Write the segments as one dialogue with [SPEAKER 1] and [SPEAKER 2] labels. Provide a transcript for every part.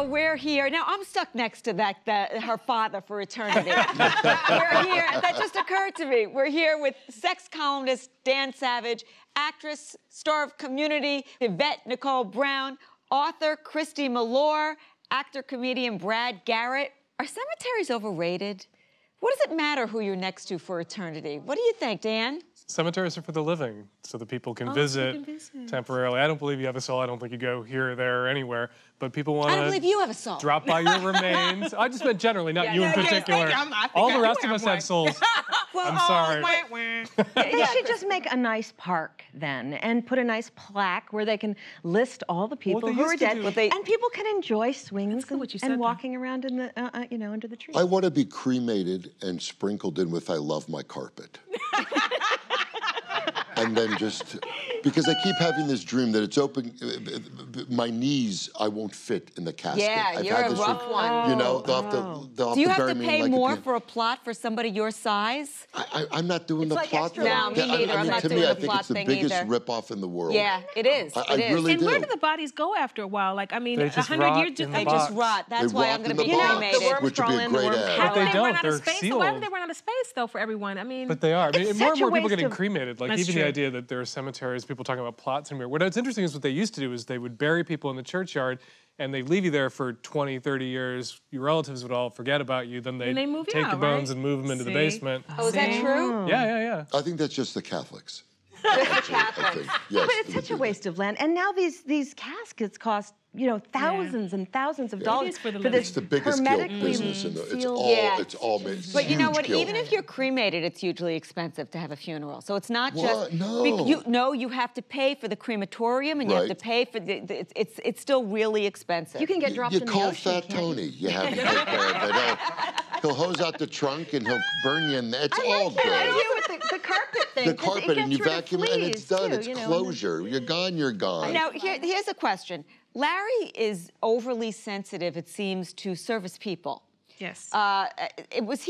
[SPEAKER 1] So we're here. Now, I'm stuck next to her father for eternity. We're here. That just occurred to me. We're here with sex columnist Dan Savage, actress, star of Community, Yvette Nicole Brown, author Christy Malore, actor-comedian Brad Garrett. Are cemeteries overrated? What does it matter who you're next to for eternity? What do you think, Dan?
[SPEAKER 2] Cemeteries are for the living, so that people can visit temporarily. I don't believe you have a soul. I don't think you go here, there, or anywhere. But people want to.
[SPEAKER 1] I don't believe you have a soul.
[SPEAKER 2] Drop by your remains. I just meant generally, not you in particular. All the rest of us have souls.
[SPEAKER 1] Well,
[SPEAKER 2] I'm sorry.
[SPEAKER 3] They should just make a nice park then, and put a nice plaque where they can list all the people who are dead, and people can enjoy swings and walking around in the, you know, under the trees.
[SPEAKER 4] I want to be cremated and sprinkled in with "I love my carpet." And then just, because I keep having this dream that it's open, my knees, I won't fit in the casket.
[SPEAKER 1] Yeah, you're a rough one.
[SPEAKER 4] You know, they'll have to
[SPEAKER 1] Do you have
[SPEAKER 4] bury
[SPEAKER 1] to
[SPEAKER 4] me
[SPEAKER 1] pay
[SPEAKER 4] like
[SPEAKER 1] more for a plot for somebody your size?
[SPEAKER 4] I'm not doing the plot.
[SPEAKER 1] No, me neither. I'm not doing the plot thing either.
[SPEAKER 4] To me, I think it's the biggest ripoff in the world.
[SPEAKER 1] Yeah, it is.
[SPEAKER 4] I really do.
[SPEAKER 5] And where do the bodies go after a while? Like, I mean, 100 years
[SPEAKER 1] they just rot. That's why I'm going to be cremated.
[SPEAKER 4] Which would be a great ad.
[SPEAKER 5] How do they run out of
[SPEAKER 2] They're
[SPEAKER 5] space?
[SPEAKER 2] sealed.
[SPEAKER 5] Why would they run out of space, though, for everyone? I mean...
[SPEAKER 2] But they are. I mean, more and more people getting cremated. Like, even the idea that there are cemeteries, people talking about plots anywhere. What's interesting is what they used to do is they would bury people in the churchyard and they leave you there for 20, 30 years. Your relatives would all forget about you. Then they take your bones and move them into the basement.
[SPEAKER 1] Oh, is that true?
[SPEAKER 2] Yeah.
[SPEAKER 4] I think that's just the Catholics.
[SPEAKER 1] Just the Catholics.
[SPEAKER 4] Yes,
[SPEAKER 3] but it's such a waste of land. And now these caskets cost, you know, thousands and thousands of dollars for this.
[SPEAKER 4] It's the biggest guilt business. It's all made.
[SPEAKER 1] But you know what? Even if you're cremated, it's hugely expensive to have a funeral. So it's not just you have to pay for the crematorium and you have to pay for it's still really expensive.
[SPEAKER 3] You can get dropped in the ocean.
[SPEAKER 4] You call Fat Tony. You have to take care of it. He'll hose out the trunk and he'll burn you in there. It's all good.
[SPEAKER 3] I like with the carpet thing.
[SPEAKER 4] The carpet, and you vacuum and it's done. It's closure. You're gone, you're gone.
[SPEAKER 1] Now, here's a question. Larry is overly sensitive, it seems, to service people.
[SPEAKER 5] Yes.
[SPEAKER 1] Was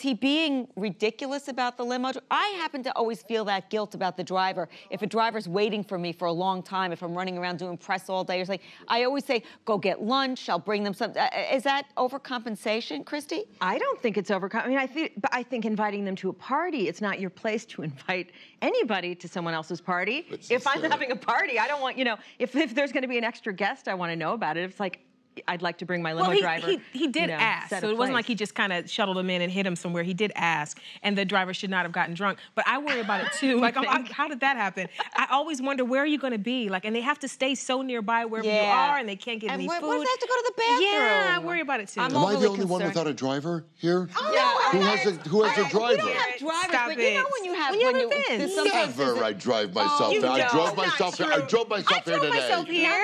[SPEAKER 1] he being ridiculous about the limo? I happen to always feel that guilt about the driver. If a driver's waiting for me for a long time, if I'm running around doing press all day or something, I always say, go get lunch, I'll bring them something. Is that overcompensation, Christy?
[SPEAKER 3] I don't think it's overcompensation. I think inviting them to a party, it's not your place to invite anybody to someone else's party. If I'm having a party, I don't want, you know, if there's going to be an extra guest, I want to know about it. It's like, I'd like to bring my limo driver.
[SPEAKER 5] He did ask, so it wasn't like he just kind of shuttled him in and hit him somewhere. He did ask, and the driver should not have gotten drunk. But I worry about it too. Like, how did that happen? I always wonder, where are you going to be? Like, and they have to stay so nearby wherever you are, and they can't get any food.
[SPEAKER 1] What if they have to go to the bathroom?
[SPEAKER 5] Yeah, I worry about it too.
[SPEAKER 4] Am I the only one without a driver here?
[SPEAKER 1] Oh,
[SPEAKER 4] no. Who has a driver?
[SPEAKER 1] We don't have drivers, but you know when you have
[SPEAKER 4] Never I drive myself. I drove myself here. I drove myself here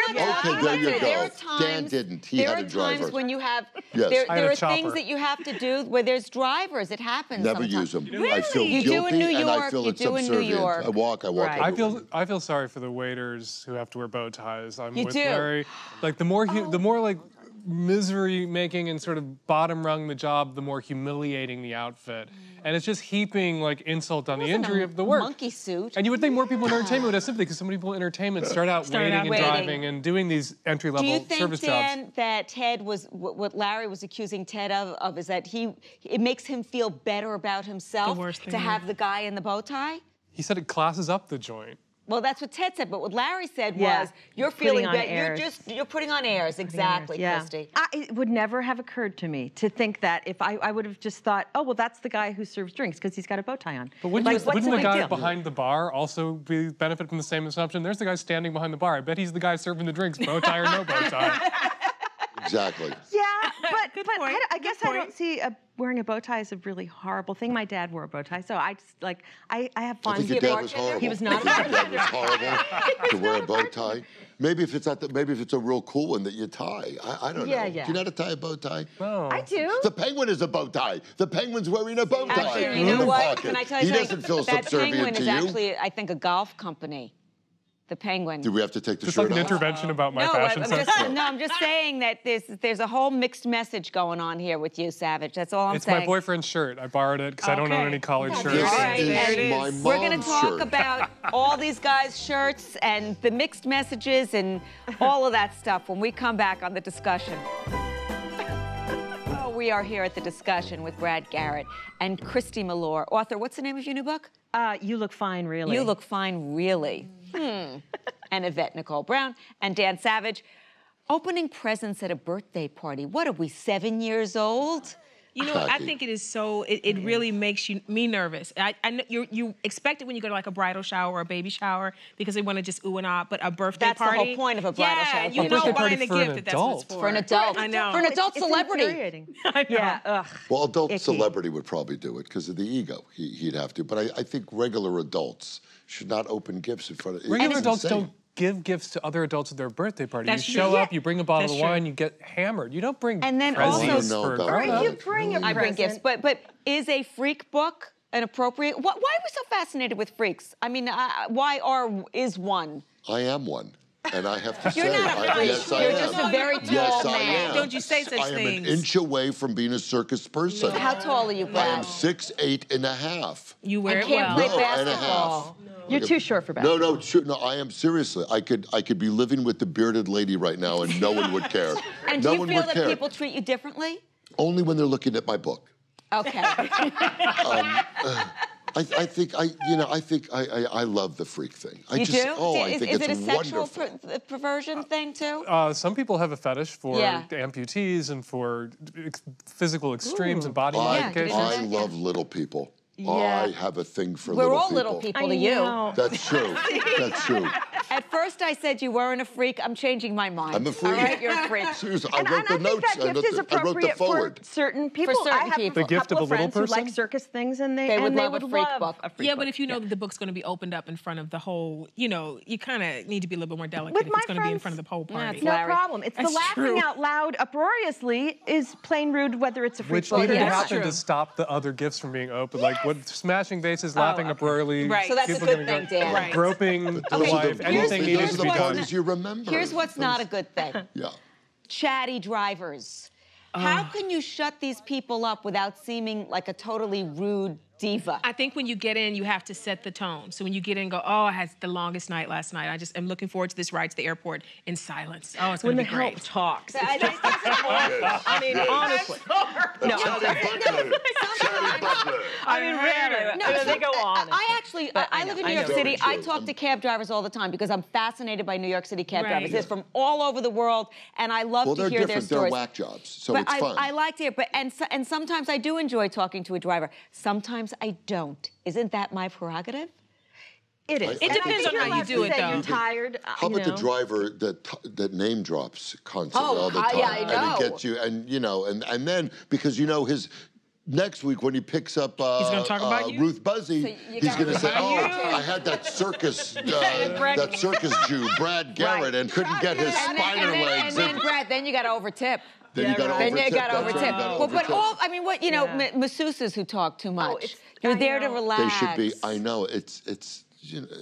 [SPEAKER 4] today. Okay, there you go. Dan didn't. He had a driver.
[SPEAKER 1] When you have, there are things that you have to do where there's drivers. It happens.
[SPEAKER 4] Never use them.
[SPEAKER 1] Really?
[SPEAKER 4] I feel guilty and I feel it's subservient. I walk.
[SPEAKER 2] I feel sorry for the waiters who have to wear bow ties. I'm with Larry. Like the more like misery making and sort of bottom rung the job, the more humiliating the outfit. And it's just heaping like insult on the injury of the work.
[SPEAKER 1] Monkey suit.
[SPEAKER 2] And you would think more people in entertainment would have sympathy because so many people in entertainment start out waiting and driving and doing these entry-level service jobs.
[SPEAKER 1] Do you think, Dan, that Ted was, what Larry was accusing Ted of is that it makes him feel better about himself to have the guy in the bow tie?
[SPEAKER 2] He said it classes up the joint.
[SPEAKER 1] Well, that's what Ted said, but what Larry said was, you're feeling better. You're putting on airs, exactly, Christy.
[SPEAKER 3] It would never have occurred to me to think that if I would have just thought, oh, well, that's the guy who serves drinks because he's got a bow tie on.
[SPEAKER 2] But wouldn't the guy behind the bar also benefit from the same assumption? There's the guy standing behind the bar. I bet he's the guy serving the drinks, bow tie or no bow tie.
[SPEAKER 4] Exactly.
[SPEAKER 3] Yeah, but I guess I don't see wearing a bow tie as a really horrible thing. My dad wore a bow tie, so I just like I have fun.
[SPEAKER 4] I think your dad was horrible.
[SPEAKER 3] He was not.
[SPEAKER 4] I think your dad was horrible to wear a bow tie. Maybe if it's a real cool one that you tie. I don't know.
[SPEAKER 3] Yeah.
[SPEAKER 4] Do you know how to tie a bow tie?
[SPEAKER 2] No.
[SPEAKER 3] I do.
[SPEAKER 4] The penguin is a bow tie. The penguin's wearing a bow tie.
[SPEAKER 1] Actually, you know what? Can I tell you
[SPEAKER 4] he doesn't feel
[SPEAKER 1] that
[SPEAKER 4] subservient
[SPEAKER 1] penguin
[SPEAKER 4] to
[SPEAKER 1] is
[SPEAKER 4] you.
[SPEAKER 1] actually, I think, a golf company. the penguin.
[SPEAKER 4] Do we have to take the
[SPEAKER 2] Just
[SPEAKER 4] shirt
[SPEAKER 2] like an
[SPEAKER 4] off?
[SPEAKER 2] intervention about my
[SPEAKER 1] No,
[SPEAKER 2] fashion
[SPEAKER 1] I'm
[SPEAKER 2] sense?
[SPEAKER 1] I'm just saying that there's a whole mixed message going on here with you, Savage. That's all I'm
[SPEAKER 2] It's
[SPEAKER 1] saying.
[SPEAKER 2] my boyfriend's shirt. I borrowed it because I don't own any collared shirts.
[SPEAKER 4] This
[SPEAKER 1] All right,
[SPEAKER 4] is
[SPEAKER 1] and
[SPEAKER 4] my mom's
[SPEAKER 1] we're going to talk
[SPEAKER 4] shirt.
[SPEAKER 1] about all these guys' shirts and the mixed messages and all of that stuff when we come back on The Discussion. Oh, we are here at The Discussion with Brad Garrett and Christy Malore. Author, what's the name of your new book?
[SPEAKER 3] You Look Fine, Really.
[SPEAKER 1] You Look Fine, Really. And Yvette Nicole Brown and Dan Savage. Opening presents at a birthday party. What are we, 7 years old?
[SPEAKER 5] You know, I think it is so. It really makes me nervous. I know you expect it when you go to like a bridal shower or a baby shower because they want to just ooh and ah. But a birthday
[SPEAKER 1] party. That's the whole point of a bridal shower.
[SPEAKER 5] Yeah, you know, buying the gift that's what it's for.
[SPEAKER 1] For an adult.
[SPEAKER 5] I know.
[SPEAKER 1] For an adult celebrity.
[SPEAKER 3] I know. Yeah. Ugh.
[SPEAKER 4] Well, adult celebrity would probably do it because of the ego. He'd have to. But I think regular adults should not open gifts in front of.
[SPEAKER 2] Regular adults don't give gifts to other adults at their birthday party.
[SPEAKER 5] That's
[SPEAKER 2] you
[SPEAKER 5] true.
[SPEAKER 2] show up, you bring a bottle
[SPEAKER 5] That's
[SPEAKER 2] of wine,
[SPEAKER 5] true.
[SPEAKER 2] you get hammered. You don't bring
[SPEAKER 1] And then
[SPEAKER 2] presents
[SPEAKER 1] also,
[SPEAKER 2] for
[SPEAKER 4] Or
[SPEAKER 3] you bring a
[SPEAKER 1] I bring gifts, but is a freak book an appropriate? Why are we so fascinated with freaks? I mean, is one?
[SPEAKER 4] I am one. And I have to
[SPEAKER 1] You're
[SPEAKER 4] say,
[SPEAKER 1] not a freak.
[SPEAKER 4] yes, I
[SPEAKER 1] You're
[SPEAKER 4] am.
[SPEAKER 1] just a very tall
[SPEAKER 4] Yes, I
[SPEAKER 1] man.
[SPEAKER 4] am.
[SPEAKER 5] Don't you say such
[SPEAKER 4] I am
[SPEAKER 5] things.
[SPEAKER 4] an inch away from being a circus person.
[SPEAKER 1] How tall are you,
[SPEAKER 4] I
[SPEAKER 1] Brad?
[SPEAKER 4] am 6'8.5".
[SPEAKER 5] You wear
[SPEAKER 1] And
[SPEAKER 5] it
[SPEAKER 1] can't
[SPEAKER 5] well.
[SPEAKER 1] play
[SPEAKER 4] No, and a
[SPEAKER 1] basketball.
[SPEAKER 3] You're too short for basketball.
[SPEAKER 4] No, I am seriously. I could be living with the bearded lady right now and no one would care.
[SPEAKER 1] And
[SPEAKER 4] no
[SPEAKER 1] do you
[SPEAKER 4] one
[SPEAKER 1] feel
[SPEAKER 4] would
[SPEAKER 1] that
[SPEAKER 4] care.
[SPEAKER 1] people treat you differently?
[SPEAKER 4] Only when they're looking at my book.
[SPEAKER 1] Okay.
[SPEAKER 4] I think I love the freak thing.
[SPEAKER 1] You do?
[SPEAKER 4] I think
[SPEAKER 1] is
[SPEAKER 4] it's
[SPEAKER 1] it a sexual
[SPEAKER 4] wonderful.
[SPEAKER 1] perversion thing too?
[SPEAKER 2] Some people have a fetish for amputees and for physical extremes and body modifications.
[SPEAKER 4] I love little people.
[SPEAKER 1] Yeah.
[SPEAKER 4] I have a thing for
[SPEAKER 1] We're
[SPEAKER 4] little
[SPEAKER 1] all
[SPEAKER 4] people.
[SPEAKER 1] little people to you.
[SPEAKER 4] That's true. That's true.
[SPEAKER 1] At first I said you weren't a freak. I'm changing my mind.
[SPEAKER 4] I'm a freak.
[SPEAKER 1] All right, you're a freak.
[SPEAKER 4] Seriously, I
[SPEAKER 3] And
[SPEAKER 4] wrote the
[SPEAKER 3] I
[SPEAKER 4] notes.
[SPEAKER 3] think that gift is
[SPEAKER 4] I wrote the
[SPEAKER 3] appropriate for
[SPEAKER 4] forward.
[SPEAKER 3] certain people.
[SPEAKER 1] certain
[SPEAKER 3] I have
[SPEAKER 1] people.
[SPEAKER 3] a
[SPEAKER 2] The gift
[SPEAKER 3] couple
[SPEAKER 2] of a little
[SPEAKER 3] friends who like
[SPEAKER 2] person?
[SPEAKER 3] circus things, and
[SPEAKER 1] They would love a freak book.
[SPEAKER 3] A freak
[SPEAKER 5] Yeah,
[SPEAKER 3] book.
[SPEAKER 5] but if you know that the book's going to be opened up in front of the whole, you kind of need to be a little bit more delicate
[SPEAKER 3] With
[SPEAKER 5] if it's
[SPEAKER 3] my
[SPEAKER 5] going to be in
[SPEAKER 3] friends,
[SPEAKER 5] front of the whole party.
[SPEAKER 1] That's
[SPEAKER 3] no
[SPEAKER 1] Larry.
[SPEAKER 3] problem. It's the
[SPEAKER 5] That's
[SPEAKER 3] laughing
[SPEAKER 5] true.
[SPEAKER 3] out loud uproariously is plain rude, whether it's a freak
[SPEAKER 2] Which
[SPEAKER 3] book
[SPEAKER 2] needed
[SPEAKER 3] or
[SPEAKER 2] to
[SPEAKER 3] not.
[SPEAKER 2] happen to stop the other gifts from being open. Like what smashing vases, laughing uproariously.
[SPEAKER 5] Right.
[SPEAKER 1] So that's a
[SPEAKER 2] people
[SPEAKER 1] good
[SPEAKER 2] getting
[SPEAKER 1] thing, Dan.
[SPEAKER 5] Right.
[SPEAKER 2] Groping the wife. Anything needed
[SPEAKER 4] Those
[SPEAKER 2] to
[SPEAKER 4] are
[SPEAKER 2] be
[SPEAKER 4] the
[SPEAKER 2] done.
[SPEAKER 4] parties you remember.
[SPEAKER 1] Here's what's not a good thing.
[SPEAKER 4] Yeah.
[SPEAKER 1] Chatty drivers. How can you shut these people up without seeming like a totally rude diva?
[SPEAKER 5] I think when you get in, you have to set the tone. So when you get in, go, oh, I had the longest night last night. I just am looking forward to this ride to the airport in silence. Oh, it's going
[SPEAKER 3] When
[SPEAKER 5] to
[SPEAKER 3] the
[SPEAKER 5] be
[SPEAKER 3] help
[SPEAKER 5] great.
[SPEAKER 3] talks.
[SPEAKER 4] I
[SPEAKER 3] mean, honestly. No. I mean, really.
[SPEAKER 1] No,
[SPEAKER 3] they go on.
[SPEAKER 1] I live in New York City. I talk to cab drivers all the time because I'm fascinated by New York City cab drivers. They're from all over the world, and I love to hear their stories.
[SPEAKER 4] They're whack jobs, so
[SPEAKER 1] but
[SPEAKER 4] it's fun.
[SPEAKER 1] I like to hear, and sometimes I do enjoy talking to a driver. Sometimes I don't. Isn't that my prerogative?
[SPEAKER 3] It is.
[SPEAKER 5] It depends on how you do it, though.
[SPEAKER 3] You're tired.
[SPEAKER 4] How about the driver that name drops constantly all the time?
[SPEAKER 1] yeah, I know.
[SPEAKER 4] And it gets you, and then because his. Next week, when he picks up
[SPEAKER 5] gonna talk about you?
[SPEAKER 4] Ruth Buzzy, he's going to say, "Oh, I had that circus Jew, Brad Garrett, and couldn't get his spider legs."
[SPEAKER 1] And then, Brad, then you got to overtip.
[SPEAKER 4] Then you got to
[SPEAKER 1] Then
[SPEAKER 4] overtip.
[SPEAKER 1] you got to
[SPEAKER 4] That's right,
[SPEAKER 1] overtip. But masseuses who talk too much. You're there to relax.
[SPEAKER 4] They should be. I know it's.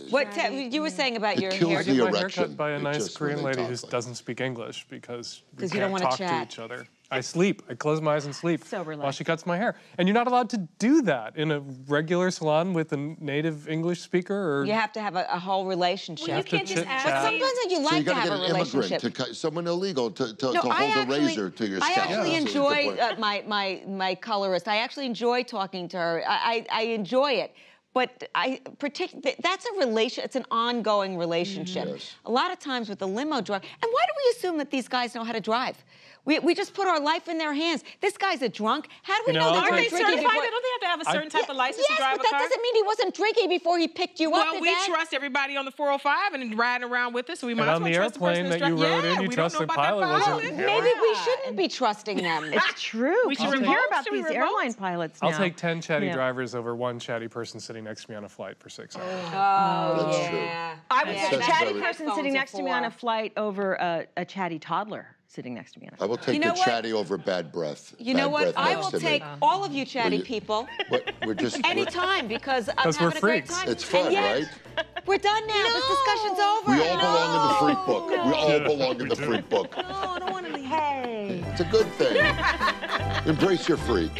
[SPEAKER 1] What you were saying about your
[SPEAKER 4] kills
[SPEAKER 1] hair?
[SPEAKER 4] the
[SPEAKER 2] I get my
[SPEAKER 4] erection.
[SPEAKER 2] haircut by a
[SPEAKER 4] It
[SPEAKER 2] nice
[SPEAKER 4] just when
[SPEAKER 2] Korean
[SPEAKER 4] they
[SPEAKER 2] lady
[SPEAKER 4] talk
[SPEAKER 2] who
[SPEAKER 4] like
[SPEAKER 2] doesn't speak English because we
[SPEAKER 1] 'Cause you don't
[SPEAKER 2] can't
[SPEAKER 1] wanna
[SPEAKER 2] talk
[SPEAKER 1] chat.
[SPEAKER 2] to each other. I sleep. I close my eyes and sleep
[SPEAKER 3] So
[SPEAKER 2] while
[SPEAKER 3] relaxed.
[SPEAKER 2] she cuts my hair. And you're not allowed to do that in a regular salon with a native English speaker. Or
[SPEAKER 1] You have to have a whole relationship.
[SPEAKER 5] Well, you can't just ask.
[SPEAKER 1] But sometimes you
[SPEAKER 4] So
[SPEAKER 1] like
[SPEAKER 4] you
[SPEAKER 1] to
[SPEAKER 4] got to
[SPEAKER 1] have
[SPEAKER 4] get
[SPEAKER 1] a
[SPEAKER 4] an
[SPEAKER 1] relationship.
[SPEAKER 4] immigrant, someone illegal to
[SPEAKER 1] No,
[SPEAKER 4] hold a razor to your scalp.
[SPEAKER 1] I actually
[SPEAKER 4] That's a good
[SPEAKER 1] enjoy
[SPEAKER 4] point.
[SPEAKER 1] my colorist. I actually enjoy talking to her. I enjoy it. But that's a relation. It's an ongoing relationship.
[SPEAKER 4] Yes.
[SPEAKER 1] A lot of times with the limo driver. And why do we assume that these guys know how to drive? We just put our life in their hands. This guy's a drunk. How do we know that
[SPEAKER 5] Aren't
[SPEAKER 1] they're
[SPEAKER 5] they
[SPEAKER 1] drinking
[SPEAKER 5] certified?
[SPEAKER 1] before?
[SPEAKER 5] Don't they have to have a certain type of license to drive
[SPEAKER 1] but
[SPEAKER 5] a
[SPEAKER 1] that
[SPEAKER 5] car?
[SPEAKER 1] doesn't mean he wasn't drinking before he picked you up.
[SPEAKER 5] Well, we trust everybody on the 405 and riding around with us, so we might
[SPEAKER 2] and
[SPEAKER 5] as
[SPEAKER 2] on
[SPEAKER 5] well
[SPEAKER 2] the
[SPEAKER 5] trust the person
[SPEAKER 2] airplane
[SPEAKER 5] that's
[SPEAKER 2] that you
[SPEAKER 5] driving.
[SPEAKER 2] rode in,
[SPEAKER 5] Yeah,
[SPEAKER 2] you
[SPEAKER 5] we
[SPEAKER 2] trust
[SPEAKER 5] don't know
[SPEAKER 2] the
[SPEAKER 5] about
[SPEAKER 2] pilot
[SPEAKER 5] that
[SPEAKER 2] wasn't.
[SPEAKER 1] Maybe we shouldn't be trusting them.
[SPEAKER 3] It's true.
[SPEAKER 5] We should
[SPEAKER 3] You
[SPEAKER 5] revolt?
[SPEAKER 3] hear about
[SPEAKER 5] Should we
[SPEAKER 3] these
[SPEAKER 5] revolt?
[SPEAKER 3] airline pilots now.
[SPEAKER 2] I'll take 10 chatty
[SPEAKER 3] Yeah.
[SPEAKER 2] drivers over one chatty person sitting next to me on a flight for 6 hours.
[SPEAKER 1] Oh,
[SPEAKER 4] That's
[SPEAKER 1] yeah.
[SPEAKER 3] I would take a
[SPEAKER 4] That's
[SPEAKER 3] chatty
[SPEAKER 4] very-
[SPEAKER 3] person sitting next to me on a flight over a chatty toddler sitting next to me on a
[SPEAKER 4] I
[SPEAKER 3] flight.
[SPEAKER 4] will take
[SPEAKER 1] You know
[SPEAKER 4] the
[SPEAKER 1] what?
[SPEAKER 4] chatty over bad breath.
[SPEAKER 1] You know
[SPEAKER 4] Bad
[SPEAKER 1] what?
[SPEAKER 4] breath
[SPEAKER 1] I
[SPEAKER 4] next
[SPEAKER 1] will
[SPEAKER 4] to me.
[SPEAKER 1] take all of you chatty
[SPEAKER 4] you-
[SPEAKER 1] people
[SPEAKER 4] We're just
[SPEAKER 1] anytime because I'm
[SPEAKER 2] 'Cause we're
[SPEAKER 1] having a great
[SPEAKER 2] freaks.
[SPEAKER 1] time.
[SPEAKER 4] It's fun,
[SPEAKER 1] And yet-
[SPEAKER 4] right?
[SPEAKER 1] We're done now. This discussion's over.
[SPEAKER 4] We all belong in the freak book. We all belong in the freak book.
[SPEAKER 3] No, I don't want to leave. Hey.
[SPEAKER 4] It's a good thing. Embrace your freak.